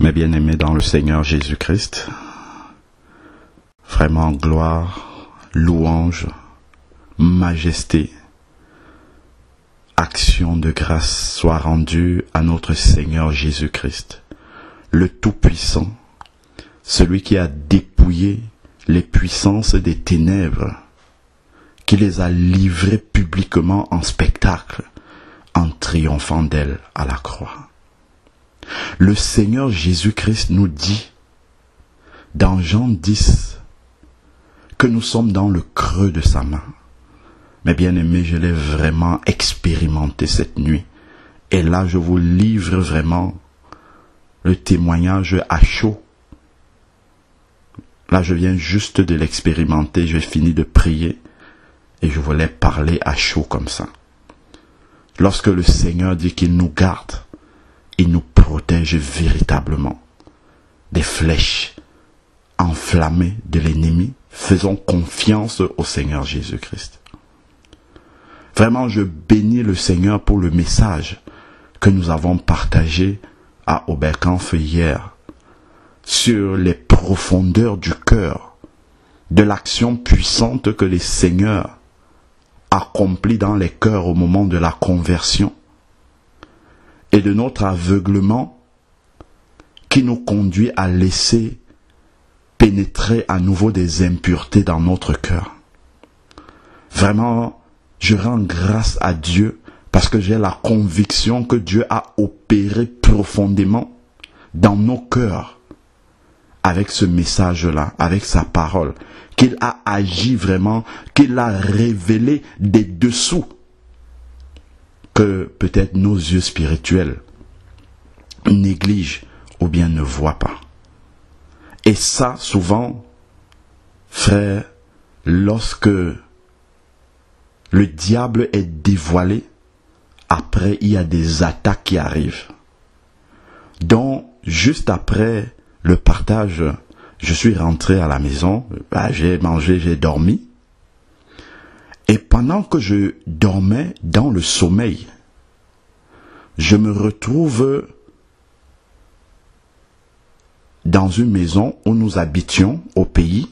Mes bien-aimés dans le Seigneur Jésus-Christ, vraiment gloire, louange, majesté, action de grâce soit rendue à notre Seigneur Jésus-Christ, le Tout-Puissant, celui qui a dépouillé les puissances des ténèbres, qui les a livrées publiquement en spectacle, en triomphant d'elles à la croix. Le Seigneur Jésus-Christ nous dit, dans Jean 10, que nous sommes dans le creux de sa main. Mais bien aimé, je l'ai vraiment expérimenté cette nuit. Et là, je vous livre vraiment le témoignage à chaud. Là, je viens juste de l'expérimenter, j'ai fini de prier et je voulais parler à chaud comme ça. Lorsque le Seigneur dit qu'il nous garde, il nous protège véritablement des flèches enflammées de l'ennemi. Faisons confiance au Seigneur Jésus-Christ. Vraiment, je bénis le Seigneur pour le message que nous avons partagé à Oberkampf hier sur les profondeurs du cœur, de l'action puissante que le Seigneur accomplit dans les cœurs au moment de la conversion et de notre aveuglement qui nous conduit à laisser pénétrer à nouveau des impuretés dans notre cœur. Vraiment, je rends grâce à Dieu parce que j'ai la conviction que Dieu a opéré profondément dans nos cœurs avec ce message-là, avec sa parole, qu'il a agi vraiment, qu'il a révélé des dessous que peut-être nos yeux spirituels négligent ou bien ne voient pas. Et ça, souvent, frère, lorsque le diable est dévoilé, après, il y a des attaques qui arrivent. Donc, juste après le partage, je suis rentré à la maison, j'ai mangé, j'ai dormi. Et pendant que je dormais dans le sommeil, je me retrouve dans une maison où nous habitions au pays.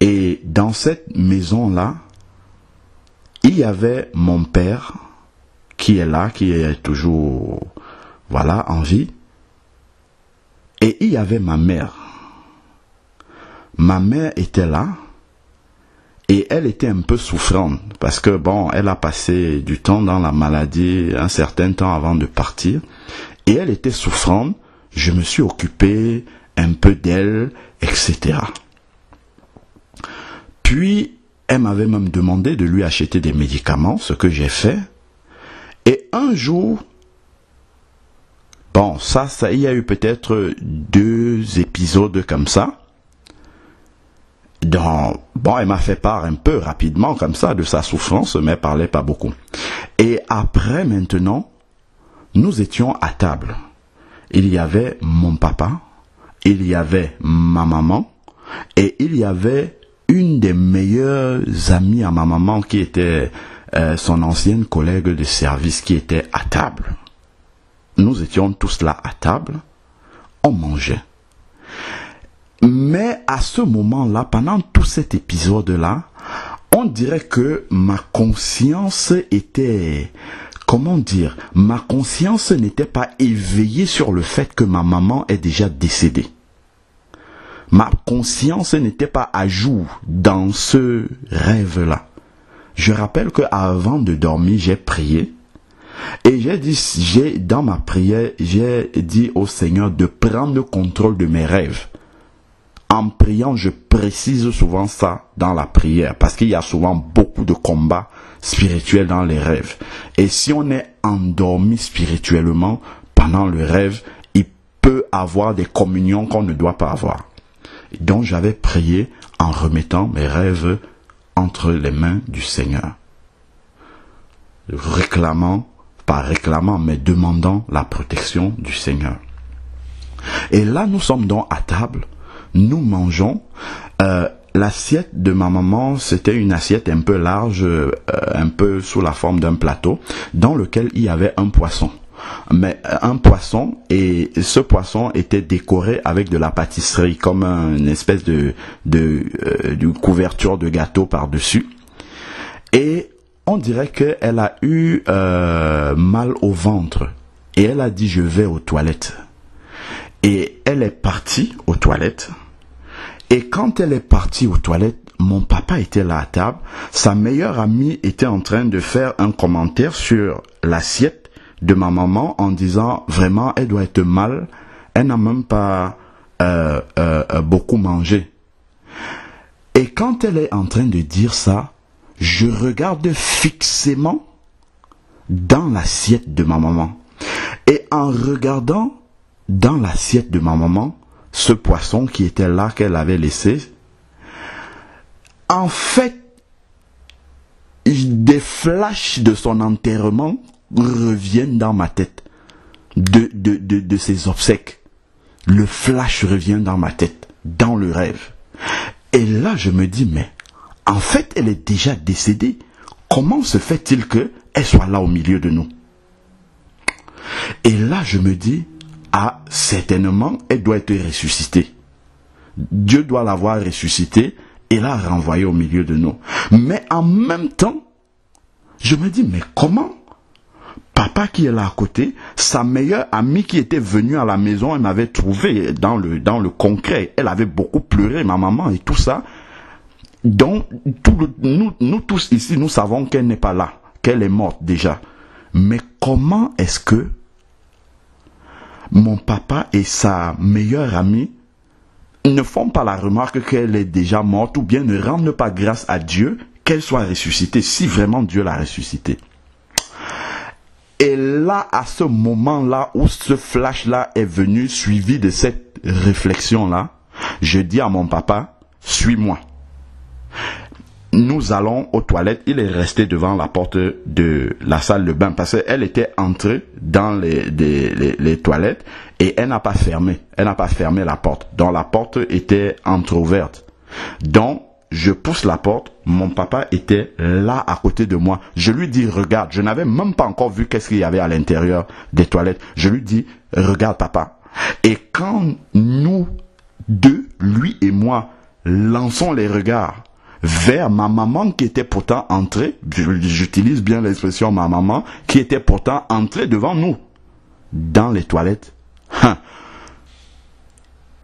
Et dans cette maison-là, il y avait mon père qui est là, qui est toujours en vie. Et il y avait ma mère. Ma mère était là. Et elle était un peu souffrante parce que elle a passé du temps dans la maladie, un certain temps avant de partir. Et elle était souffrante. Je me suis occupé un peu d'elle, etc. Puis, elle m'avait même demandé de lui acheter des médicaments, ce que j'ai fait. Et un jour, il y a eu peut-être 2 épisodes comme ça. Donc, elle m'a fait part un peu rapidement comme ça de sa souffrance, mais elle parlait pas beaucoup. Et après, maintenant, nous étions à table. Il y avait mon papa, il y avait ma maman, et il y avait une des meilleures amies à ma maman qui était son ancienne collègue de service qui était à table. Nous étions tous là à table, on mangeait. Mais à ce moment-là, pendant tout cet épisode-là, on dirait que ma conscience était... ma conscience n'était pas éveillée sur le fait que ma maman est déjà décédée. Ma conscience n'était pas à jour dans ce rêve-là. Je rappelle qu'avant de dormir, j'ai prié. Et dans ma prière, j'ai dit au Seigneur de prendre le contrôle de mes rêves. En priant, je précise souvent ça dans la prière, parce qu'il y a souvent beaucoup de combats spirituels dans les rêves. Et si on est endormi spirituellement pendant le rêve, il peut avoir des communions qu'on ne doit pas avoir. Donc j'avais prié en remettant mes rêves entre les mains du Seigneur. Pas réclamant, mais demandant la protection du Seigneur. Et là, nous sommes donc à table. Nous mangeons. L'assiette de ma maman, c'était une assiette un peu large, un peu sous la forme d'un plateau, dans lequel il y avait un poisson. mais un poisson, et ce poisson était décoré avec de la pâtisserie, comme une espèce de couverture de gâteau par-dessus. Et on dirait qu'elle a eu mal au ventre. Et elle a dit, je vais aux toilettes. Et elle est partie aux toilettes. Et quand elle est partie aux toilettes, mon papa était là à table. Sa meilleure amie était en train de faire un commentaire sur l'assiette de ma maman en disant, vraiment, elle doit être mal. Elle n'a même pas beaucoup mangé. Et quand elle est en train de dire ça, je regarde fixement dans l'assiette de ma maman. Et en regardant dans l'assiette de ma maman, ce poisson qui était là, qu'elle avait laissé, en fait, des flashs de son enterrement reviennent dans ma tête, de ses obsèques. Le flash revient dans ma tête, dans le rêve. Et là, je me dis, mais en fait, elle est déjà décédée. Comment se fait-il qu'elle soit là au milieu de nous? Et là, je me dis, ah, certainement, elle doit être ressuscitée. Dieu doit l'avoir ressuscitée et la renvoyer au milieu de nous. Mais en même temps, je me dis, mais comment? Papa qui est là à côté, sa meilleure amie qui était venue à la maison, elle m'avait trouvé dans le concret. Elle avait beaucoup pleuré, ma maman et tout ça. Donc, nous tous ici, nous savons qu'elle n'est pas là, qu'elle est morte déjà. Mais comment est-ce que mon papa et sa meilleure amie ne font pas la remarque qu'elle est déjà morte ou bien ne rendent pas grâce à Dieu qu'elle soit ressuscitée, si vraiment Dieu l'a ressuscitée? Et là, à ce moment-là où ce flash-là est venu, suivi de cette réflexion-là, je dis à mon papa, suis-moi. Nous allons aux toilettes. Il est resté devant la porte de la salle de bain parce qu'elle était entrée dans les toilettes et elle n'a pas fermé. Elle n'a pas fermé la porte. Donc la porte était entrouverte. Donc je pousse la porte. Mon papa était là à côté de moi. Je lui dis, regarde. Je n'avais même pas encore vu qu'est-ce qu'il y avait à l'intérieur des toilettes. Je lui dis, regarde papa. Et quand nous deux, lui et moi, lançons les regards vers ma maman qui était pourtant entrée, j'utilise bien l'expression ma maman, qui était pourtant entrée devant nous, dans les toilettes.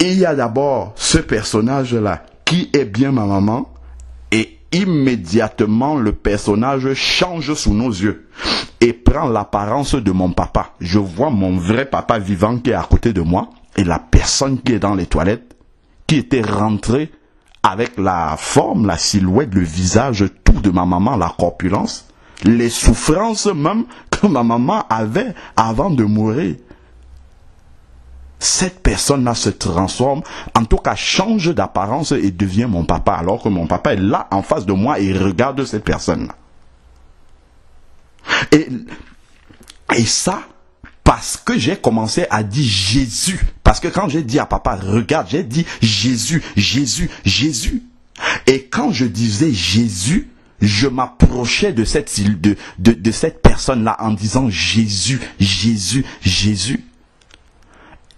Il y a d'abord ce personnage-là, qui est bien ma maman, et immédiatement le personnage change sous nos yeux, et prend l'apparence de mon papa. Je vois mon vrai papa vivant qui est à côté de moi, et la personne qui est dans les toilettes, qui était rentrée avec la forme, la silhouette, le visage, tout de ma maman, la corpulence, les souffrances même que ma maman avait avant de mourir. Cette personne-là se transforme, en tout cas change d'apparence et devient mon papa, alors que mon papa est là en face de moi et regarde cette personne-là. Et ça, parce que j'ai commencé à dire Jésus. Parce que quand j'ai dit à papa, regarde, j'ai dit Jésus, Jésus, Jésus. Et quand je disais Jésus, je m'approchais de cette personne-là en disant Jésus, Jésus, Jésus.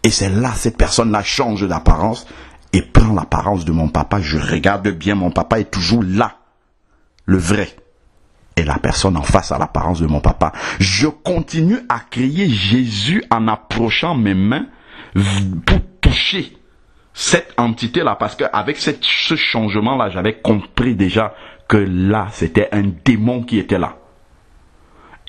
Et c'est là, cette personne-là change d'apparence et prend l'apparence de mon papa. Je regarde bien, mon papa est toujours là, le vrai. Et la personne en face a l'apparence de mon papa. Je continue à crier Jésus en approchant mes mains pour toucher cette entité-là. Parce qu'avec ce changement-là, j'avais compris déjà que là, c'était un démon qui était là.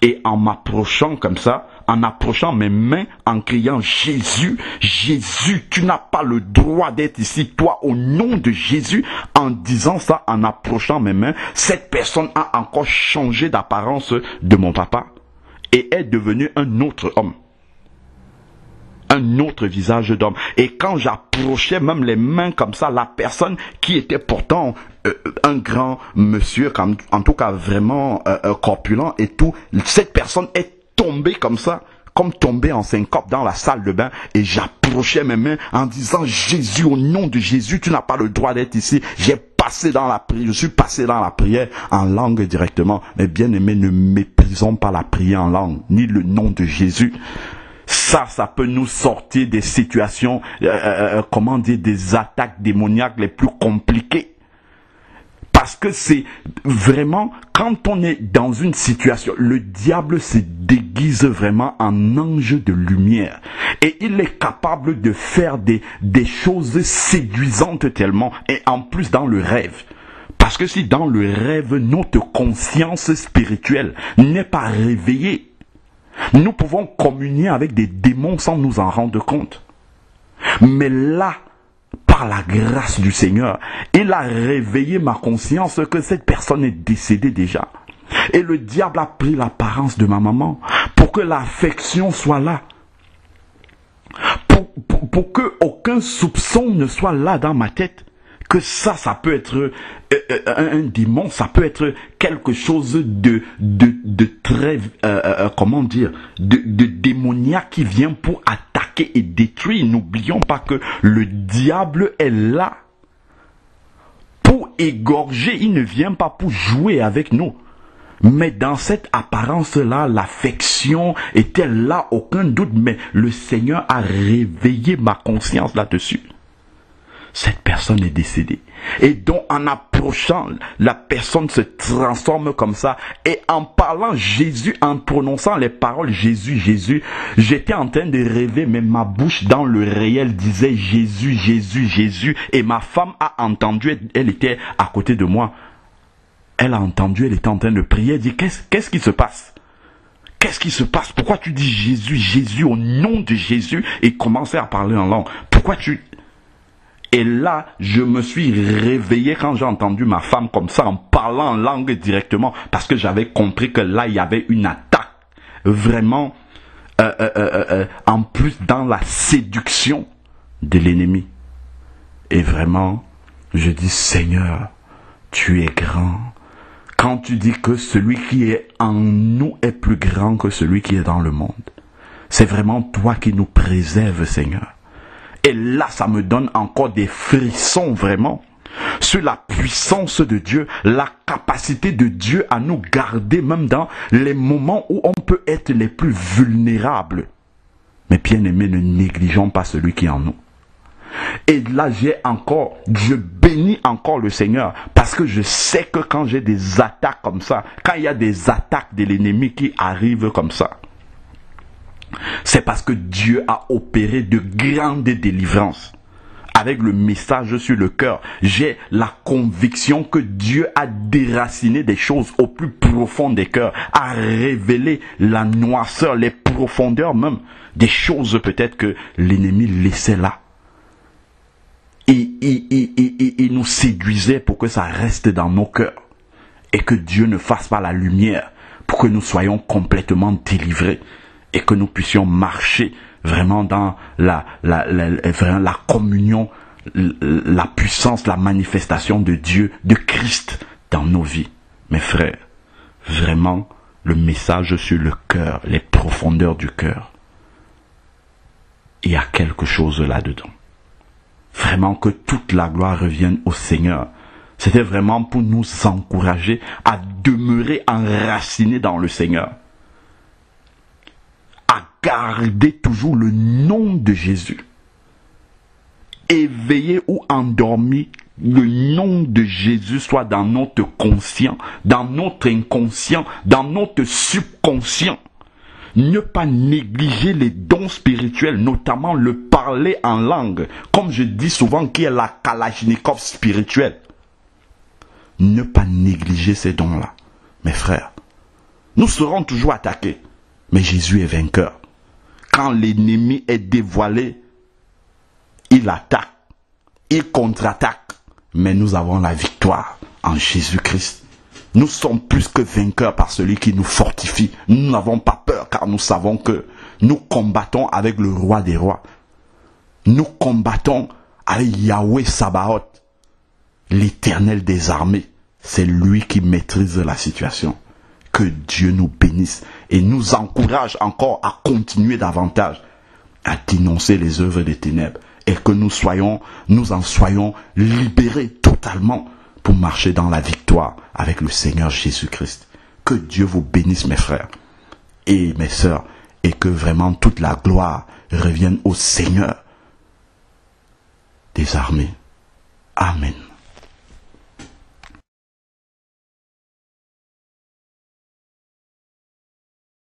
Et en m'approchant comme ça, en approchant mes mains, en criant Jésus, Jésus, tu n'as pas le droit d'être ici, toi, au nom de Jésus, en disant ça, en approchant mes mains, cette personne a encore changé d'apparence de mon papa et est devenue un autre homme. Un autre visage d'homme. Et quand j'approchais même les mains comme ça, la personne qui était pourtant un grand monsieur, en tout cas vraiment corpulent et tout, cette personne est tombée comme ça, comme tombée en syncope dans la salle de bain, et j'approchais mes mains en disant Jésus, au nom de Jésus, tu n'as pas le droit d'être ici. J'ai pas passé dans la prière en langue directement. Mais bien aimé, ne méprisons pas la prière en langue, ni le nom de Jésus. Ça peut nous sortir des situations, des attaques démoniaques les plus compliquées. Parce que c'est vraiment, quand on est dans une situation, le diable se déguise vraiment en ange de lumière. Et il est capable de faire des choses séduisantes tellement, et en plus dans le rêve. Parce que si dans le rêve, notre conscience spirituelle n'est pas réveillée, nous pouvons communier avec des démons sans nous en rendre compte. Mais là, par la grâce du Seigneur, il a réveillé ma conscience que cette personne est décédée déjà. Et le diable a pris l'apparence de ma maman pour que l'affection soit là. Pour que aucun soupçon ne soit là dans ma tête. Que ça peut être un démon, ça peut être quelque chose de très, de démoniaque qui vient pour attaquer et détruire. N'oublions pas que le diable est là pour égorger, il ne vient pas pour jouer avec nous. Mais dans cette apparence-là, l'affection était là, aucun doute, mais le Seigneur a réveillé ma conscience là-dessus. Cette personne est décédée. Et donc, en approchant, la personne se transforme comme ça. Et en parlant Jésus, en prononçant les paroles Jésus, Jésus, j'étais en train de rêver, mais ma bouche dans le réel disait Jésus, Jésus, Jésus. Et ma femme a entendu, elle était à côté de moi. Elle a entendu, elle était en train de prier. Elle dit, qu'est-ce qui se passe? Qu'est-ce qui se passe? Pourquoi tu dis Jésus, Jésus, au nom de Jésus? Et commençait à parler en langue. Pourquoi tu... Et là, je me suis réveillé quand j'ai entendu ma femme comme ça, en parlant en langue directement, parce que j'avais compris que là, il y avait une attaque, vraiment, en plus dans la séduction de l'ennemi. Et vraiment, je dis, Seigneur, tu es grand. Quand tu dis que celui qui est en nous est plus grand que celui qui est dans le monde, c'est vraiment toi qui nous préserves, Seigneur. Et là, ça me donne encore des frissons vraiment sur la puissance de Dieu, la capacité de Dieu à nous garder même dans les moments où on peut être les plus vulnérables. Mais bien aimé, ne négligeons pas celui qui est en nous. Et là, je bénis encore le Seigneur parce que je sais que quand j'ai des attaques comme ça, quand il y a des attaques de l'ennemi qui arrivent comme ça, c'est parce que Dieu a opéré de grandes délivrances. Avec le message sur le cœur, j'ai la conviction que Dieu a déraciné des choses au plus profond des cœurs, a révélé la noirceur, les profondeurs même, des choses peut-être que l'ennemi laissait là. Il nous séduisait pour que ça reste dans nos cœurs. Et que Dieu ne fasse pas la lumière pour que nous soyons complètement délivrés. Et que nous puissions marcher vraiment dans la communion, la puissance, la manifestation de Dieu, de Christ dans nos vies. Mes frères, vraiment, le message sur le cœur, les profondeurs du cœur, il y a quelque chose là-dedans. Vraiment que toute la gloire revienne au Seigneur. C'était vraiment pour nous encourager à demeurer enracinés dans le Seigneur. À garder toujours le nom de Jésus. Éveillé ou endormi, le nom de Jésus soit dans notre conscient, dans notre inconscient, dans notre subconscient. Ne pas négliger les dons spirituels, notamment le parler en langue, comme je dis souvent, qui est la Kalachnikov spirituelle. Ne pas négliger ces dons-là, mes frères. Nous serons toujours attaqués, mais Jésus est vainqueur. Quand l'ennemi est dévoilé, il attaque, il contre-attaque, mais nous avons la victoire en Jésus-Christ. Nous sommes plus que vainqueurs par celui qui nous fortifie. Nous n'avons pas peur car nous savons que nous combattons avec le roi des rois. Nous combattons avec Yahweh Sabaoth, l'Éternel des armées. C'est lui qui maîtrise la situation. Que Dieu nous bénisse et nous encourage encore à continuer davantage à dénoncer les œuvres des ténèbres et que nous en soyons libérés totalement pour marcher dans la victoire avec le Seigneur Jésus-Christ. Que Dieu vous bénisse, mes frères et mes sœurs, et que vraiment toute la gloire revienne au Seigneur des armées. Amen.